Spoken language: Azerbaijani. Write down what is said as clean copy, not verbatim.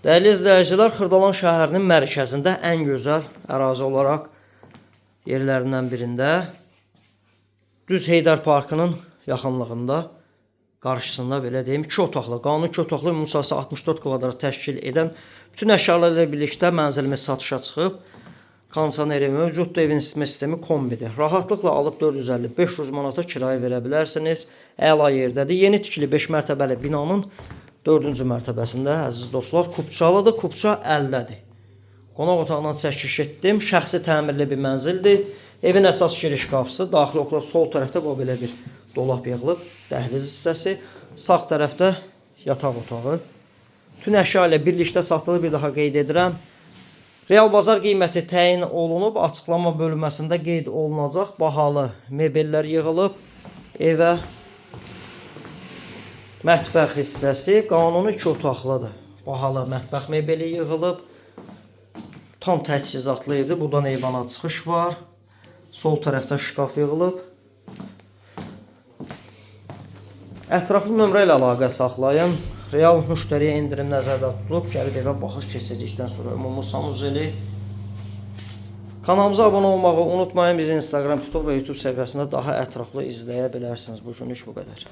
Dəyərli izləyicilər, Xırdalan şəhərinin mərkəzində ən gözəl ərazi olaraq yerlərindən birində, düz Heydər Parkının yaxınlığında, qarşısında belə deyim, 2 otaqlı, qanuni 2 otaqlı ümumi sahəsi 64 kvadrat təşkil edən bütün əşyalarla birlikdə mənzilimiz satışa çıxıb. Kondisioneri mövcuddur, evin isitmə sistemi kombidir. Rahatlıqla alıb 450-500 manata kirayə verə bilərsiniz. Əla yerdədir. Yeni tikili 5 mərtəbəli binanın 4-cü mərtəbəsində, əziz dostlar, kupçalıdır, kupça 50-dədir. Qonaq otağından çəkiş etdim. Şəxsi təmirli bir mənzildir. Evin əsas giriş qapısı, daxili oxlar sol tərəfdə bu belə bir dolab yığılıb, dəhliz hissəsi. Sağ tərəfdə yataq otağı. Bütün əşya ilə birlikdə satılır, bir daha qeyd edirəm. Real bazar qiyməti təyin olunub, açıqlama bölməsində qeyd olunacaq. Bahalı mebellər yığılıb, evə mətbəx hissəsi qanuni 2 otaqlıdır. Bahalı mətbəx mebeli yığılıb, tam təchizatlı evdir. Buradan eyvana çıxış var. Sol tərəfdə şkaf yığılıb. Ətraflı nömrə ilə əlaqə saxlayın. Real müştəriyə indirim nəzərdə tutulub. Gəlib evə baxış keçirdikdən sonra ümumi sanuzeli. Kanalımıza abunə olmağı unutmayın. Bizi Instagram, TikTok və YouTube səhifəsində daha ətraflı izləyə bilərsiniz. Bu günlük bu qədər.